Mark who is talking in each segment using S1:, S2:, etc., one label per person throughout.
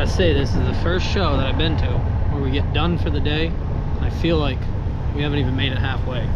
S1: gotta say, this is the first show that I've been to where we get done for the day. I feel like we haven't even made it halfway.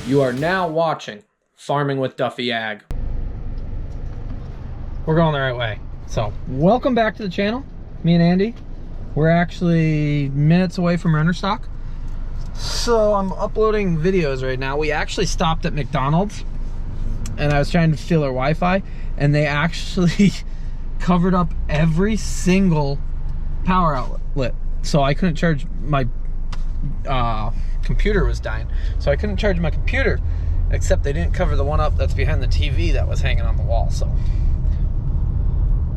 S2: You are now watching Farming with Duffy Ag.
S1: We're going the right way. So, welcome back to the channel. Me and Andy. We're actually minutes away from renter stock. So, I'm uploading videos right now. We actually stopped at McDonald's and I was trying to steal their Wi-Fi, and they actually covered up every single power outlet. So, I couldn't charge my computer was dying, so I couldn't charge my computer, except they didn't cover the one up that's behind the TV that was hanging on the wall. So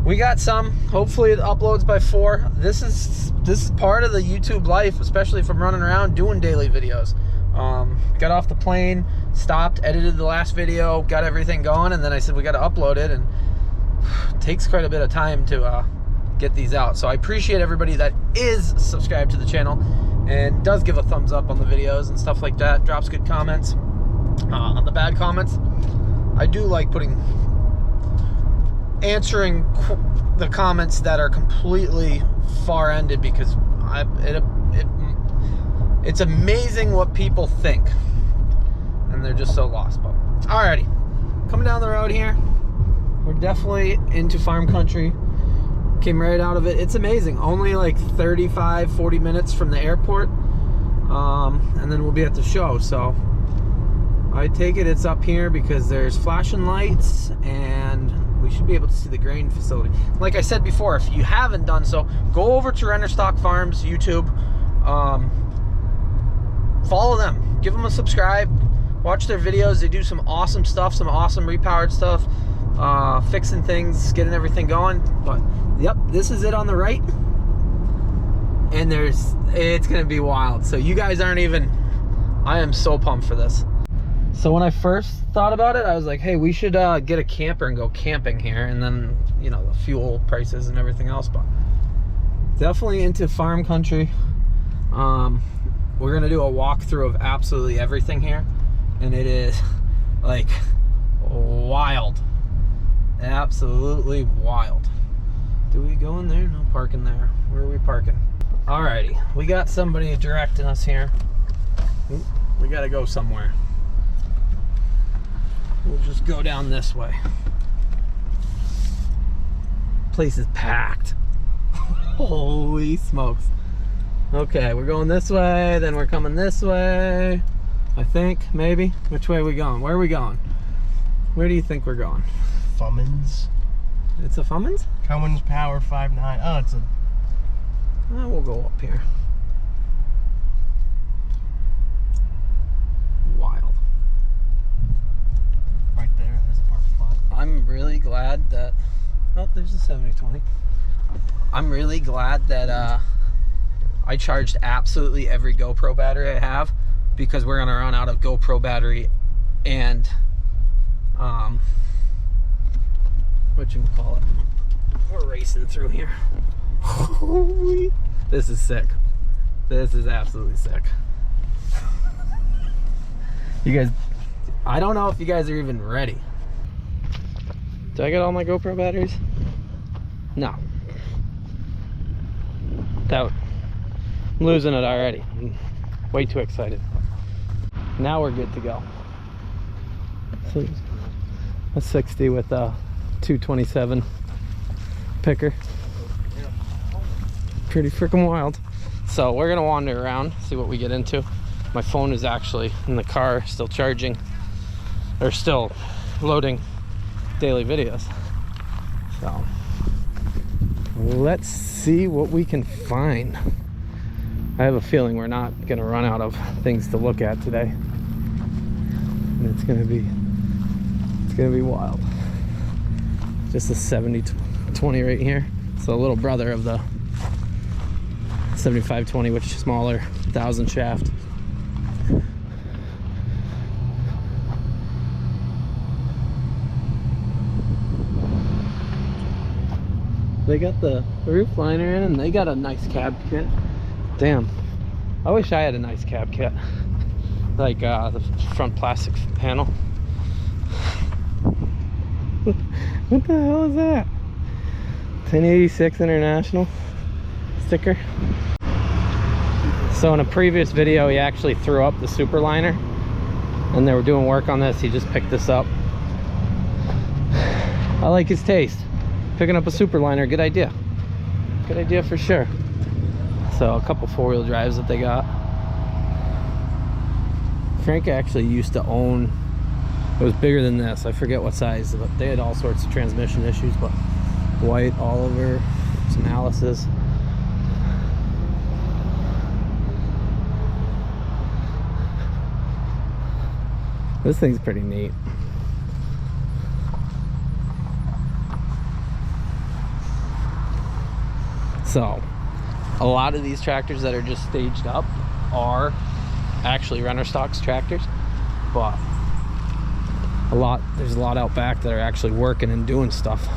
S1: we got some. Hopefully it uploads by 4. This is part of the YouTube life, especially if I'm running around doing daily videos. Got off the plane, stopped, edited the last video, got everything going, and then I said we got to upload it, and it takes quite a bit of time to get these out. So I appreciate everybody that is subscribed to the channel and does give a thumbs up on the videos and stuff like that, drops good comments. On the bad comments, I do like answering the comments that are completely far-ended, because it's amazing what people think, and they're just so lost. But alrighty, coming down the road here, we're definitely into farm country. Came right out of it. It's amazing. Only like 35-40 minutes from the airport, and then we'll be at the show. So I take it it's up here because there's flashing lights, and we should be able to see the grain facility. Like I said before, if you haven't done so, go over to Renter Stock Farms YouTube, follow them, give them a subscribe, watch their videos. They do some awesome stuff, some awesome repowered stuff, fixing things, getting everything going. But yep, this is it on the right, and it's gonna be wild. So you guys aren't even, I am so pumped for this. So when I first thought about it, I was like, hey, we should get a camper and go camping here, and then, you know, the fuel prices and everything else. But definitely into farm country. We're gonna do a walkthrough of absolutely everything here, and it is like wild, absolutely wild. Do we go in there? No parking there. Where are we parking? Alrighty, we got somebody directing us here. Ooh, we gotta go somewhere. We'll just go down this way. Place is packed. Holy smokes. Okay, we're going this way, then we're coming this way. I think, maybe. Which way are we going? Where are we going? Where do you think we're going?
S3: Cummins.
S1: It's a Cummins?
S3: Cummins Power 5.9. Oh, it's a...
S1: We'll go up here. Wild.
S3: Right there, there's a park spot.
S1: I'm really glad that... Oh, there's a 7020. I'm really glad that I charged absolutely every GoPro battery I have, because we're gonna run out of GoPro battery and whatchamacallit. We're racing through here. Holy, this is sick. This is absolutely sick. You guys, I don't know if you guys are even ready. Did I get all my GoPro batteries? No. I'm losing it already. I'm way too excited. Now we're good to go. So a 60 with a 227 picker. Pretty freaking wild. So we're gonna wander around, see what we get into. My phone is actually in the car, still charging, or still loading daily videos. So let's see what we can find. I have a feeling we're not gonna run out of things to look at today. And it's gonna be wild. Just a 70-20 right here. It's the little brother of the 7520, which is smaller, 1000 shaft. They got the roof liner in, and they got a nice cab kit. Damn, I wish I had a nice cab kit, like the front plastic panel. What the hell is that? 1086 International sticker. So in a previous video, he actually threw up the super liner, and they were doing work on this. He just picked this up. I like his taste. Picking up a super liner, good idea. Good idea for sure. So a couple four-wheel drives that they got. Frank actually used to own, it was bigger than this, I forget what size, but they had all sorts of transmission issues, but white, Oliver, some Alice's. This thing's pretty neat. So a lot of these tractors that are just staged up are actually renter stocks tractors, but there's a lot out back that are actually working and doing stuff.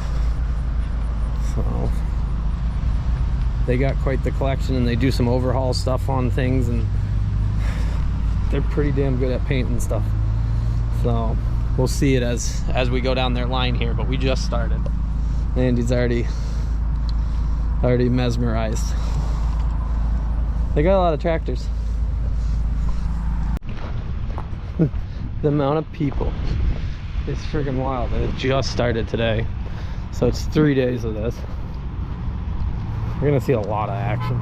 S1: So they got quite the collection, and they do some overhaul stuff on things, and they're pretty damn good at painting stuff. So we'll see it as we go down their line here, but we just started. Andy's already mesmerized. They got a lot of tractors. The amount of people is freaking wild. It just started today, so it's 3 days of this. We're gonna see a lot of action.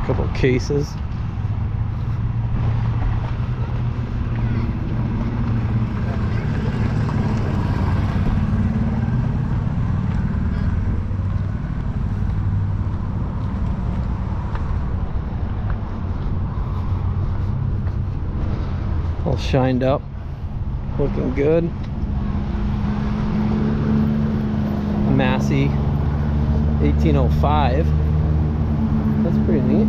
S1: A couple cases. All shined up, looking good. Massey 1805. That's pretty neat.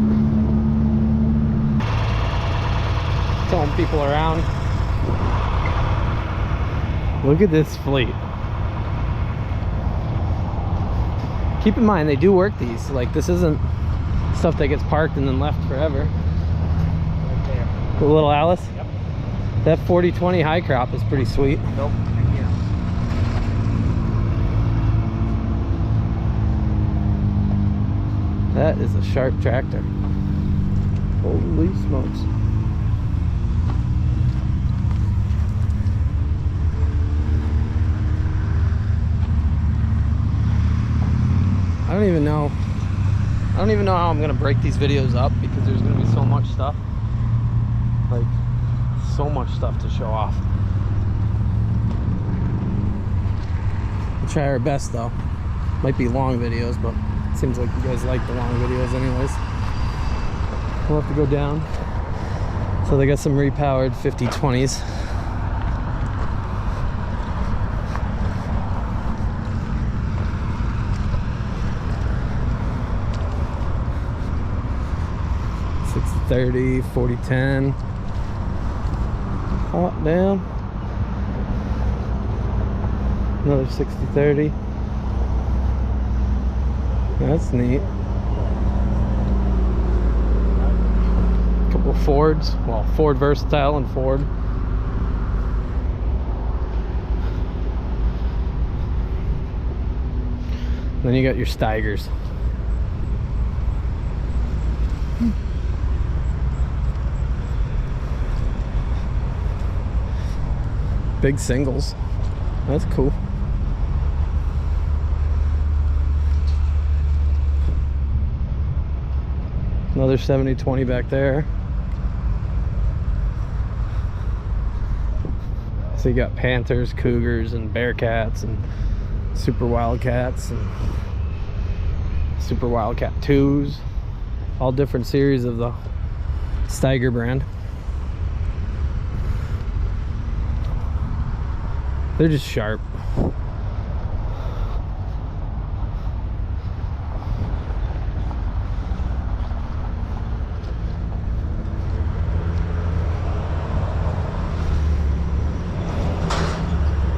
S1: Telling people around, look at this fleet. Keep in mind, they do work these. Like, this isn't stuff that gets parked and then left forever.
S3: Right there.
S1: The little Alice?
S3: Yep.
S1: That 4020 high crop is pretty sweet.
S3: Nope. Right here.
S1: That is a sharp tractor. Holy smokes. I don't even know how I'm gonna break these videos up, because there's gonna be so much stuff. Like, so much stuff to show off. We'll try our best though. Might be long videos, but it seems like you guys like the long videos anyways. We'll have to go down. So they got some repowered 5020s. .30, 4010. Hot down. Another 6030. That's neat. Couple of Fords. Well, Ford Versatile and Ford. Then you got your Steigers. Big singles. That's cool. Another 7020 back there. So you got Panthers, Cougars, and Bearcats, and Super Wildcats, and Super Wildcat 2s. All different series of the Steiger brand. They're just sharp.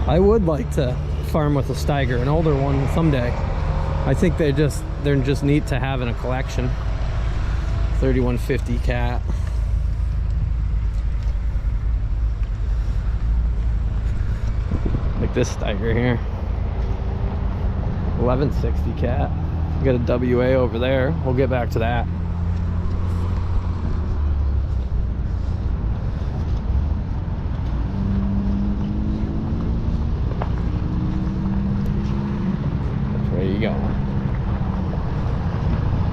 S1: I would like to farm with a Steiger, an older one someday. I think they're just neat to have in a collection. 3150 cat. Like this Steiger here. 1160 cat. We got a WA over there. We'll get back to that. There you go.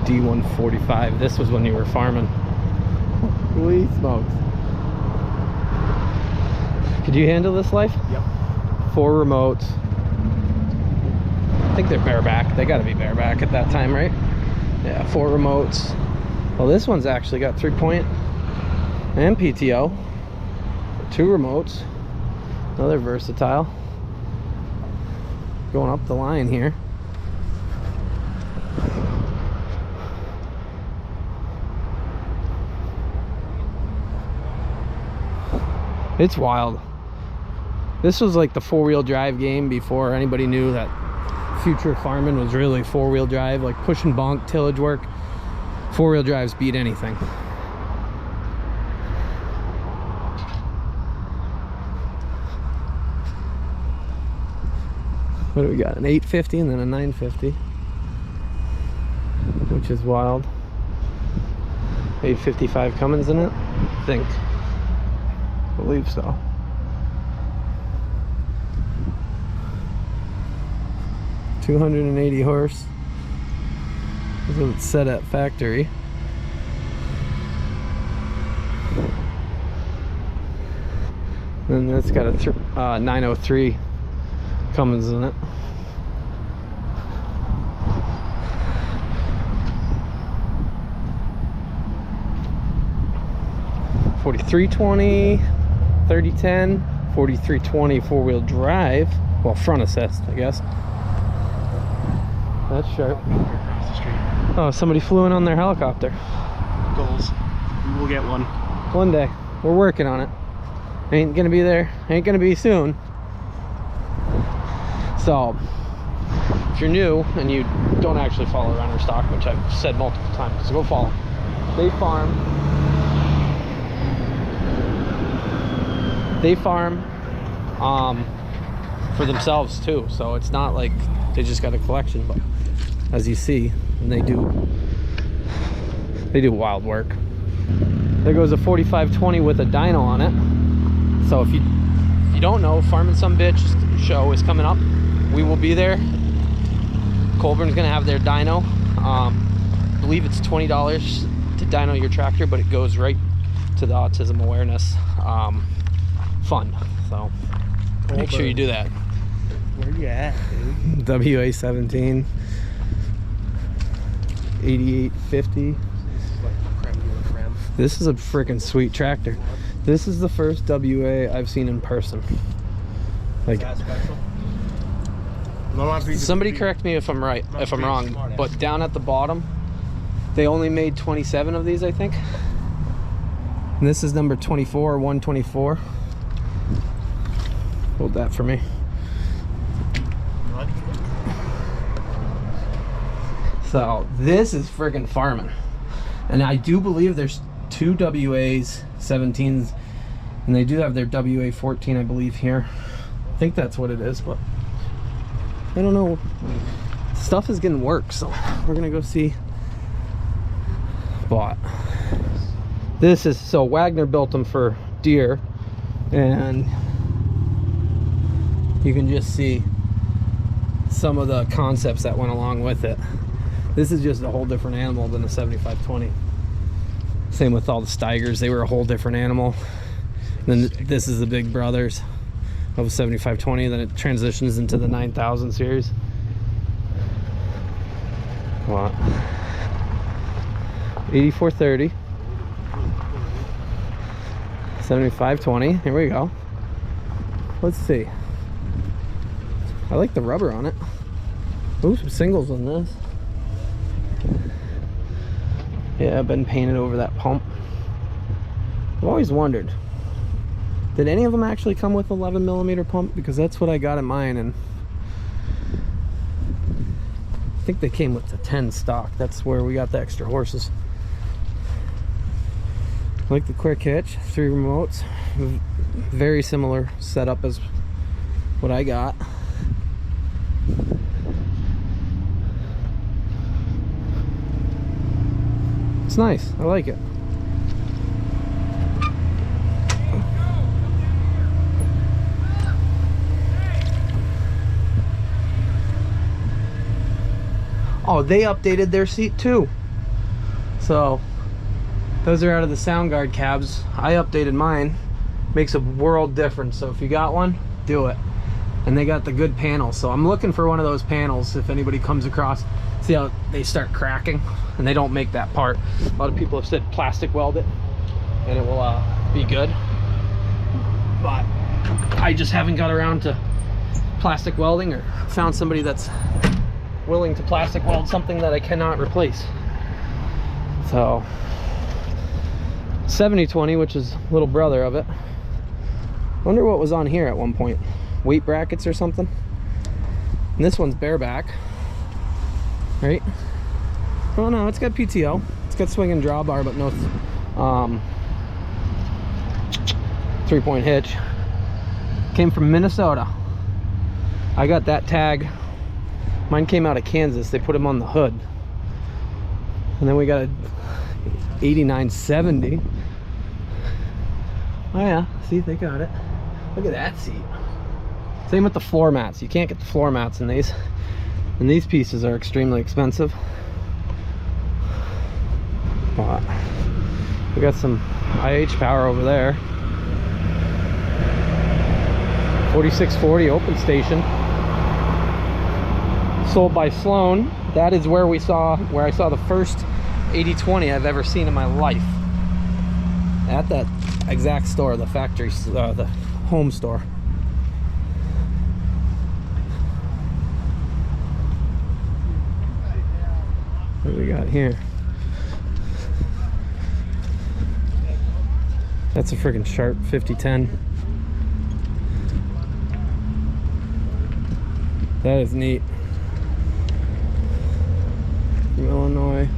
S1: D145. This was when you were farming. Holy smokes. Could you handle this life?
S3: Yep.
S1: 4 remotes. I think they're bareback. They got to be bareback at that time, right? Yeah, 4 remotes. Well, this one's actually got 3-point and PTO. 2 remotes. Another versatile. Going up the line here. It's wild. This was like the 4-wheel drive game before anybody knew that future farming was really 4-wheel drive, like push and bunk, tillage work. 4-wheel drives beat anything. What do we got? An 850 and then a 950, which is wild. 855 Cummins in it, I think. I believe so. $280 horse. That's what it's set at factory. And it's got a 903 Cummins in it. $4320, 3010, $4320 4-wheel drive. Well, front assist, I guess. That's sharp.
S3: Across the street.
S1: Oh, somebody flew in on their helicopter.
S3: Goals. We will get one.
S1: One day. We're working on it. Ain't gonna be there. Ain't gonna be soon. So, if you're new and you don't actually follow Runner Stock, which I've said multiple times, so go follow. They farm. They farm for themselves too. So it's not like they just got a collection, but as you see, and they do wild work. There goes a 4520 with a dyno on it. So if you don't know, Farming Some Bitch show is coming up. We will be there. Colburn's gonna have their dyno. I believe it's $20 to dyno your tractor, but it goes right to the autism awareness fund. So make sure you do that.
S3: Where you at, dude?
S1: WA17 8850.
S3: This is like creme de la creme.
S1: This is a freaking sweet tractor. This is the first WA I've seen in person. Like,
S3: Is that special?
S1: somebody correct me if I'm right, if I'm wrong, but down at the bottom, they only made 27 of these, I think. And this is number 24, 124. Hold that for me. So this is friggin' farming. And I do believe there's 2 WAs 17s, and they do have their WA 14, I believe, here. I think that's what it is, but I don't know. Stuff is getting work, so we're gonna go see. But this is, so Wagner built them for deer, and you can just see some of the concepts that went along with it. This is just a whole different animal than the 7520. Same with all the Steigers, they were a whole different animal. And then this is the big brothers of a 7520, then it transitions into the 9000 series. What? 8430. 7520, here we go. Let's see. I like the rubber on it. Ooh, some singles on this. Yeah, I've been painted over that pump. I've always wondered, did any of them actually come with 11mm pump? Because that's what I got in mine, and I think they came with the 10 stock. That's where we got the extra horses. I like the quick hitch, 3 remotes. Very similar setup as what I got. It's nice. I like it. Oh, they updated their seat too. So those are out of the sound guard cabs. I updated mine. Makes a world difference. So if you got one, do it. And they got the good panels. So I'm looking for one of those panels if anybody comes across. See how they start cracking and they don't make that part. A lot of people have said plastic weld it and it will be good. But I just haven't got around to plastic welding or found somebody that's willing to plastic weld something that I cannot replace. So 7020, which is little brother of it. Wonder what was on here at one point. Weight brackets or something. And this one's bareback, right? Oh no, it's got PTO. It's got swing and drawbar, but no 3-point hitch. Came from Minnesota. I got that tag. Mine came out of Kansas. They put them on the hood. And then we got a 8970. Oh yeah, see, they got it. Look at that seat. Same with the floor mats. You can't get the floor mats in these. And these pieces are extremely expensive. But we got some IH power over there. 4640 open station. Sold by Sloan. That is where I saw the first 8020 I've ever seen in my life. At that exact store, the factory, the home store. What do we got here? That's a freaking Sharp 5010. That is neat. From Illinois.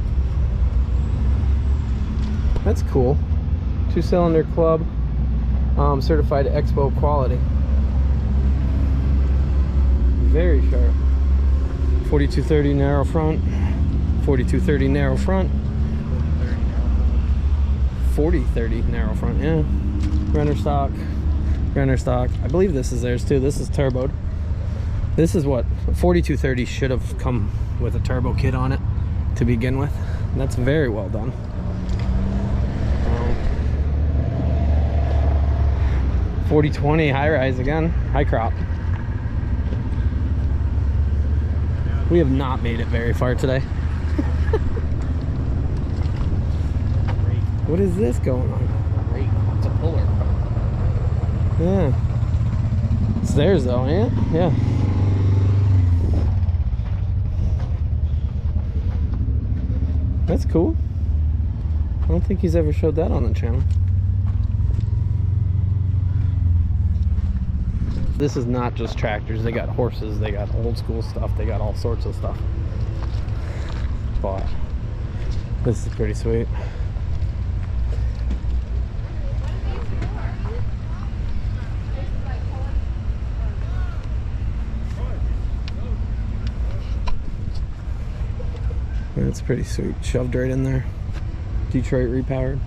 S1: That's cool. 2-cylinder club, certified Expo quality. Very sharp. 4230 narrow front. 4230 narrow front. 4030 narrow front. Yeah. Runner stock. Runner stock. I believe this is theirs too. This is turboed. This is what 4230 should have come with a turbo kit on it to begin with. And that's very well done. 4020 high rise again, high crop. We have not made it very far today. What is this going on?
S2: It's a puller.
S1: Yeah. It's theirs though, ain't it? Yeah. That's cool. I don't think he's ever showed that on the channel. This is not just tractors. They got horses, they got old school stuff, they got all sorts of stuff. But this is pretty sweet. That's pretty sweet. Shoved right in there. Detroit repowered.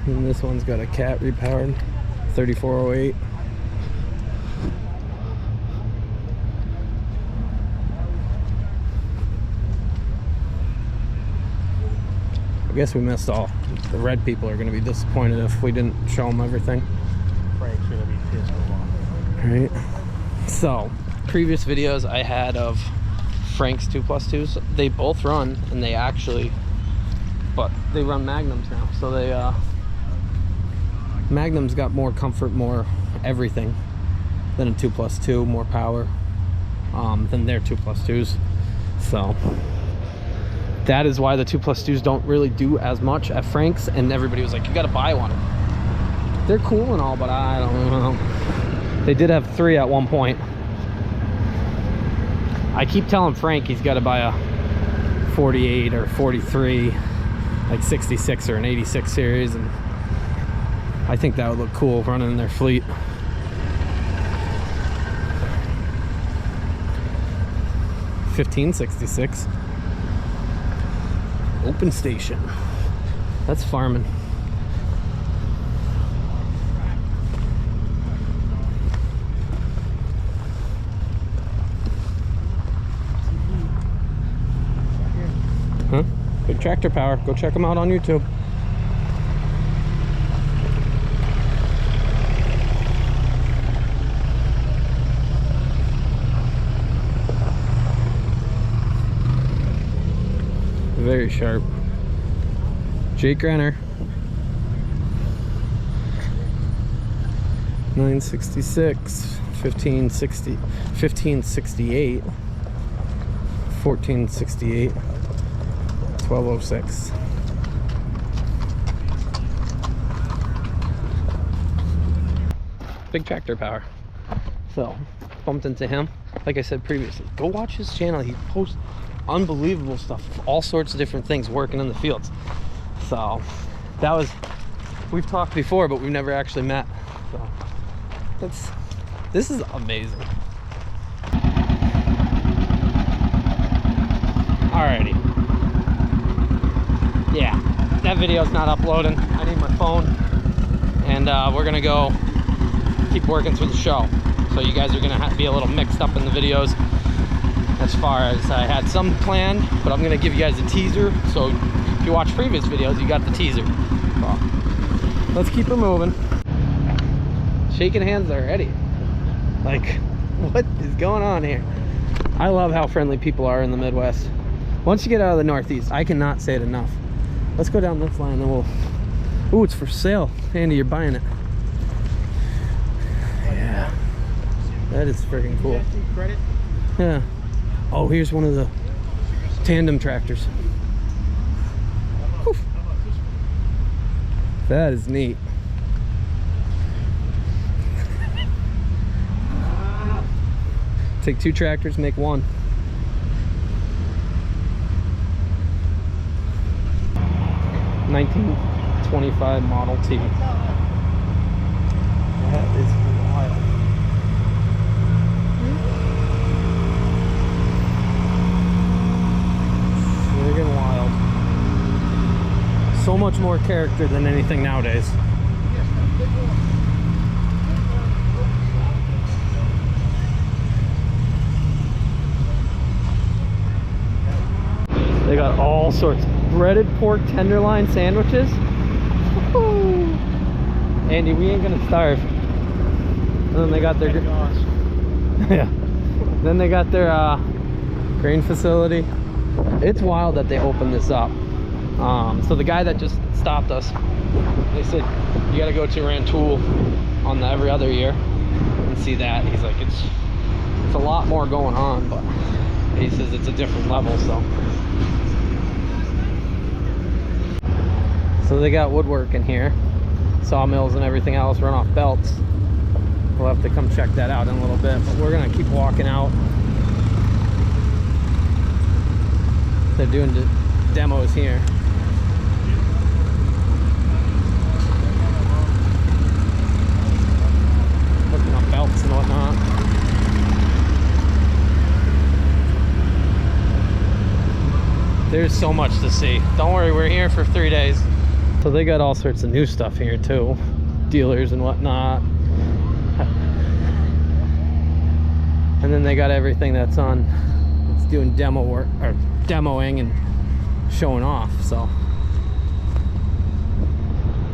S1: And this one's got a cat repowered. 3408. I guess we missed all. The red people are going to be disappointed if we didn't show them everything.
S3: Frank's gonna be pissed off.
S1: Right. So, previous videos I had of Frank's 2+2s, they both run, and they actually, but they run Magnums now, so they Magnum's got more comfort, more everything than a 2+2, more power than their 2+2s. So that is why the 2+2s don't really do as much at Frank's, and everybody was like, you gotta buy one. They're cool and all, but I don't know. They did have 3 at one point. I keep telling Frank he's got to buy a 48 or 43, like 66 or an 86 series, and I think that would look cool running in their fleet. $1566. Open station. That's farming. Huh? Big tractor power. Go check them out on YouTube. Very sharp. Jake Renner. 966, 1560, 1568, 1468, 1206. Big tractor power. So bumped into him. Like I said previously, go watch his channel. He posts unbelievable stuff, all sorts of different things working in the fields. So that was, we've talked before, but we've never actually met. So this is amazing. Alrighty. Yeah, that video's not uploading. I need my phone, and we're gonna go keep working through the show. So you guys are gonna be a little mixed up in the videos as far as I had some planned, but I'm gonna give you guys a teaser. So if you watch previous videos, you got the teaser. So let's keep it moving. Shaking hands already. Like, what is going on here? I love how friendly people are in the Midwest. Once you get out of the Northeast, I cannot say it enough. Let's go down this line, then we'll... Ooh, it's for sale. Andy, you're buying it. Yeah. That is freaking cool. Yeah. Oh, here's one of the tandem tractors. Whew. That is neat. Take 2 tractors, make one. (1925) Model T. That is wild. Friggin' wild. So much more character than anything nowadays. They got all sorts. Breaded pork tenderloin sandwiches. Woo-hoo. Andy, we ain't gonna starve. And then they got their yeah. Then they got their grain facility. It's wild that they opened this up. So the guy that just stopped us, they said you got to go to Rantoul on the every other year and see that. He's like, it's a lot more going on, but he says it's a different level. So they got woodwork in here, sawmills and everything else, run off belts. We'll have to come check that out in a little bit, but we're gonna keep walking out. They're doing the demos here. Looking up belts and whatnot. There's so much to see. Don't worry, we're here for 3 days. So they got all sorts of new stuff here too, dealers and whatnot. And then they got everything that's on, it's doing demo work or demoing and showing off. So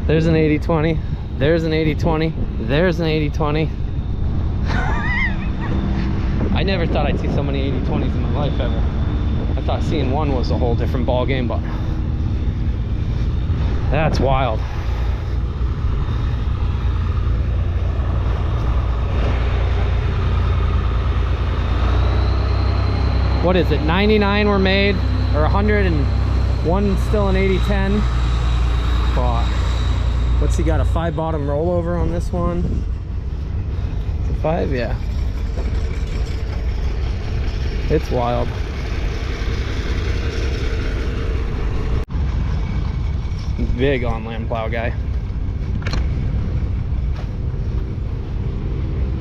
S1: there's an 80-20, there's an 80-20, there's an 80-20. I never thought I'd see so many 80-20s in my life ever. I thought seeing one was a whole different ball game, but that's wild. what is it, 99 were made, or 100, and one still an 8010. But what's he got, a 5 bottom rollover on this one? Is it 5? Yeah. It's wild. Big on land plow guy.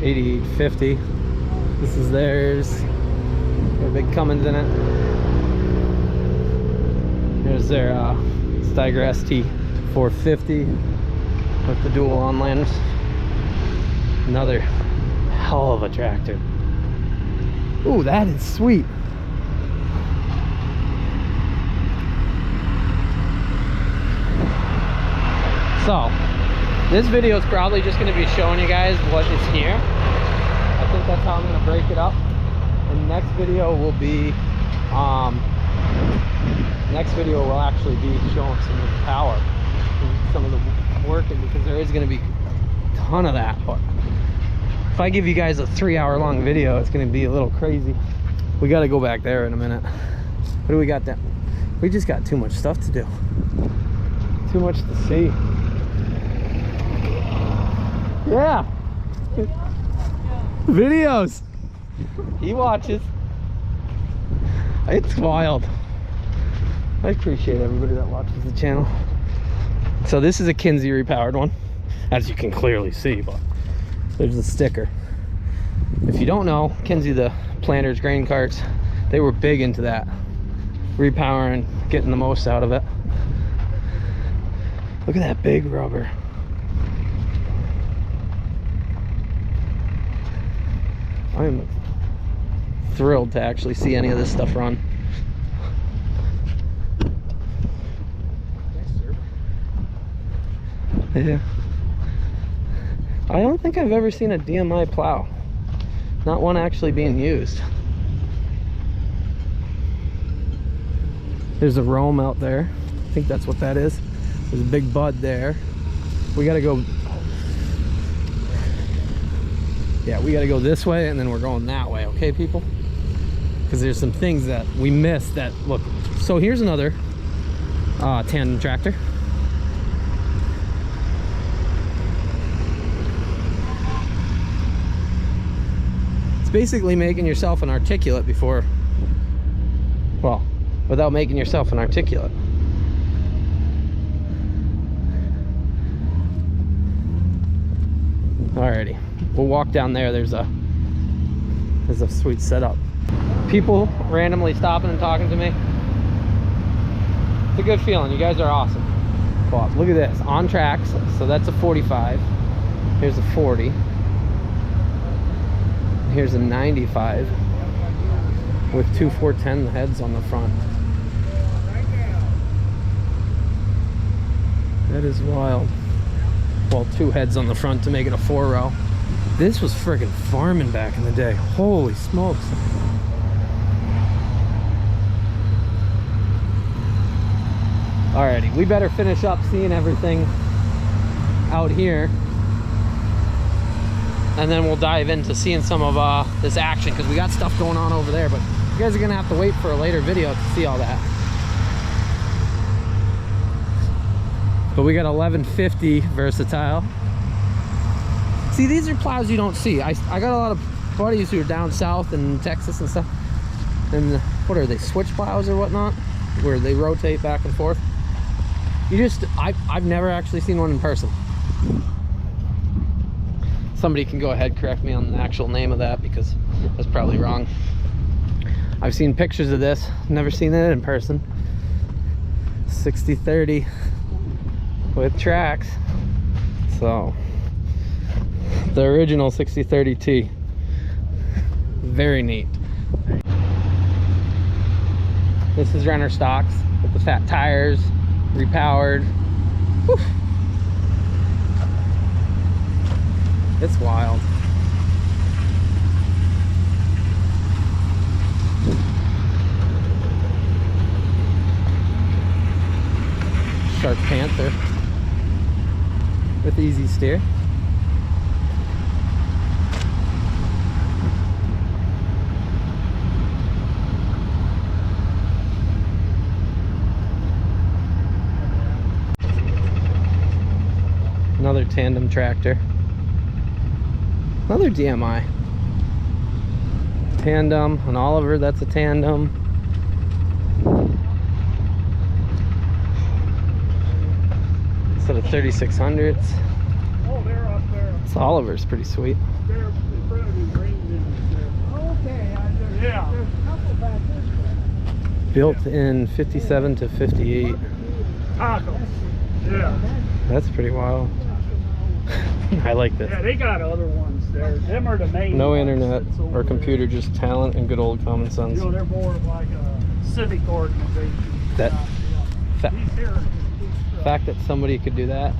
S1: 8850. This is theirs. Got a big Cummins in it. There's their Steiger ST 450 with the dual on landers. Another hell of a tractor. Ooh, that is sweet. So, this video is probably just going to be showing you guys what is here. I think that's how I'm going to break it up. And the next video will be, will actually be showing some of the power and some of the working, because there is going to be a ton of that. But if I give you guys a 3-hour long video, it's going to be a little crazy. We got to go back there in a minute. What do we got there? We just got too much stuff to do. Too much to see. Yeah. Videos. He watches. It's wild. I appreciate everybody that watches the channel. So this is a Kinsey repowered one, as you can clearly see, but there's the sticker. If you don't know, Kinsey, the planters, grain carts, they were big into that. Repowering, getting the most out of it. Look at that big rubber. I'm thrilled to actually see any of this stuff run. Yeah. I don't think I've ever seen a DMI plow. Not one actually being used. There's a Rome out there. I think that's what that is. There's a big bud there. We gotta go. Yeah, we gotta go this way, and then we're going that way, okay, people? Because there's some things that we missed that, look. So here's another tandem tractor. It's basically making yourself an articulate before, well, without making yourself an articulate. Alrighty, we'll walk down there. There's a sweet setup. People randomly stopping and talking to me. It's a good feeling. You guys are awesome. Well, look at this, on tracks. So that's a 45. Here's a 40. Here's a 95 with two 410 heads on the front. That is wild. Well, two heads on the front to make it a 4-row. This was friggin' farming back in the day. Holy smokes. Alrighty, we better finish up seeing everything out here, and then we'll dive into seeing some of this action, because we got stuff going on over there, but you guys are gonna have to wait for a later video to see all that. But we got 1150 versatile. See, these are plows you don't see. I got a lot of buddies who are down south in Texas and stuff, and what are they, switch plows or whatnot, where they rotate back and forth. I've never actually seen one in person. Somebody can go ahead, correct me on the actual name of that, because that's probably wrong. I've seen pictures of this, never seen it in person. 60/30 with tracks. So the original 60/30T. Very neat. This is runner stocks with the fat tires, repowered. Whew. It's wild. Sharp Panther with easy steer. Tandem tractor. Another DMI. Tandem, an Oliver, that's a Tandem. Instead of 3600s.
S3: Oh, they're up there.
S1: This Oliver's pretty sweet.
S3: They're in front of the green business there. Okay, yeah. There's a couple back this way.
S1: Built in 57 to 58.
S3: Taco. Yeah.
S1: That's pretty wild. I like this.
S3: Yeah, they got other ones there. Them are the main
S1: No
S3: ones
S1: internet
S3: that's over
S1: or computer,
S3: there.
S1: just talent and good old common sense.
S3: You know, they're more of like a civic organization.
S1: That-
S3: Yeah. These here are just
S1: The fact that somebody could do that.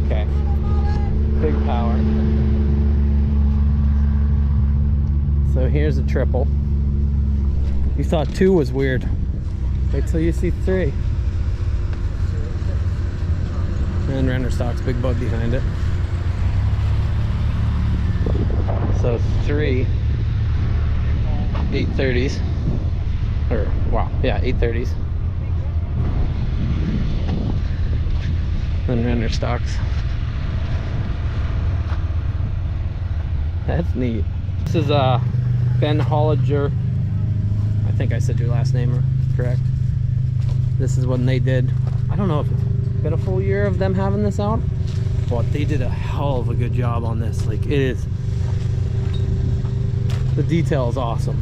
S1: Okay. Big power. So here's a triple. You thought 2 was weird. Wait till you see 3. And render stock's big bug behind it. So 3 830s. Or wow, yeah, 830s. And render stocks. That's neat. This is Ben Holliger. I think I said your last name correct. This is when they did, I don't know if it's been a full year of them having this out, but they did a hell of a good job on this. Like, it is, the detail is awesome.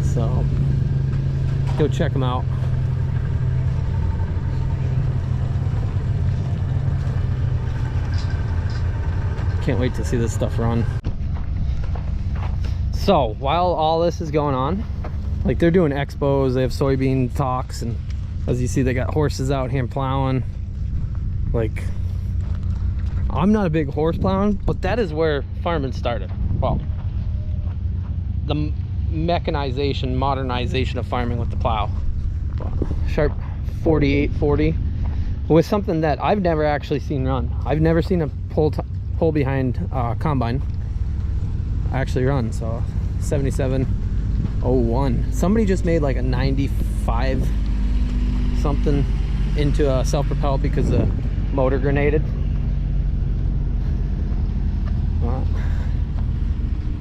S1: So go check them out. Can't wait to see this stuff run. So while all this is going on, like, they're doing expos, they have soybean talks, and as you see, they got horses out here plowing. Like, I'm not a big horse plowing, but that is where farming started. Well, the mechanization, modernization of farming with the plow. Sharp 4840 with something that I've never actually seen run. I've never seen a pull behind combine actually run. So 7701. Somebody just made like a 95 something into a self-propelled because the motor grenaded. Well,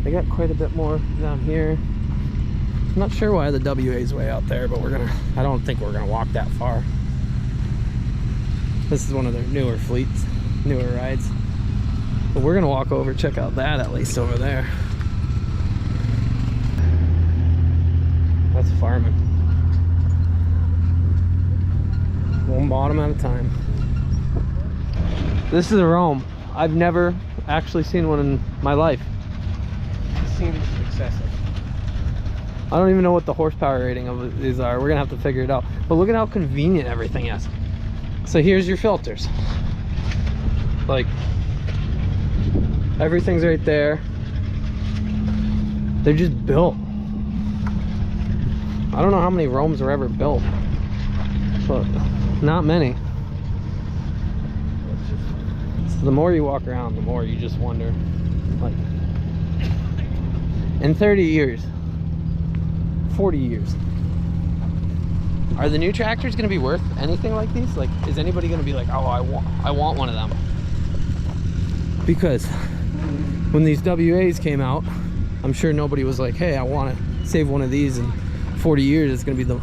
S1: they got quite a bit more down here. I'm not sure why the WA is way out there, but I don't think we're gonna walk that far. This is one of their newer fleets, newer rides. But we're gonna walk over, check out that at least over there. That's farming. One bottom at a time. This is a Rome. I've never actually seen one in my life.
S3: It seems excessive.
S1: I don't even know what the horsepower rating of these are. We're gonna have to figure it out. But look at how convenient everything is. So here's your filters. Like, everything's right there. They're just built. I don't know how many Romes were ever built, but not many. So the more you walk around, the more you just wonder, like, in 30 years, 40 years, are the new tractors going to be worth anything like these? Like, is anybody going to be like, oh, I want one of them? Because when these WAs came out, I'm sure nobody was like, hey, I want to save one of these in 40 years. It's going to be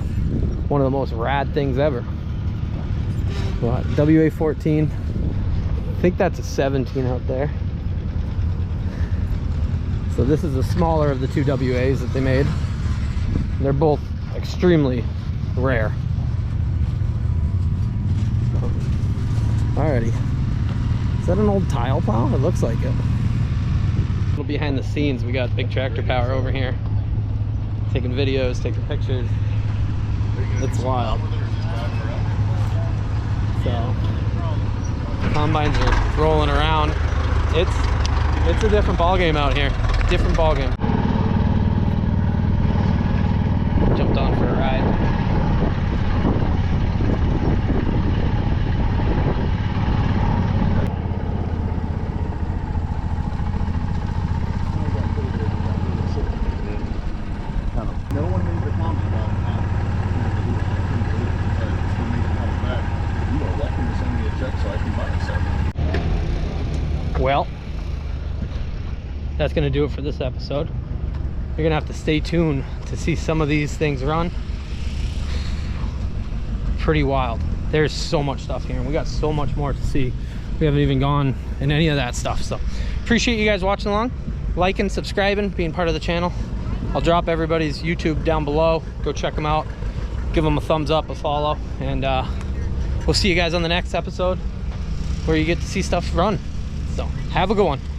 S1: one of the most rad things ever. What, WA 14? I think that's a 17 out there. So this is the smaller of the two WAs that they made. They're both extremely rare. Alrighty. Is that an old tile plow? It looks like it. A little behind the scenes, we got big tractor power over here. Taking videos, taking pictures. It's wild. So, combines are rolling around. It's a different ballgame out here. Different ballgame. Jumped on for a ride.
S4: No one made the comment about that. You are welcome to send me a check so I can buy a set.
S1: Well, that's gonna do it for this episode. You're gonna have to stay tuned to see some of these things run. Pretty wild. There's so much stuff here, and we got so much more to see. We haven't even gone in any of that stuff. So appreciate you guys watching along, liking, subscribing, being part of the channel. I'll drop everybody's YouTube down below. Go check them out, give them a thumbs up, a follow, and we'll see you guys on the next episode where you get to see stuff run. So have a good one.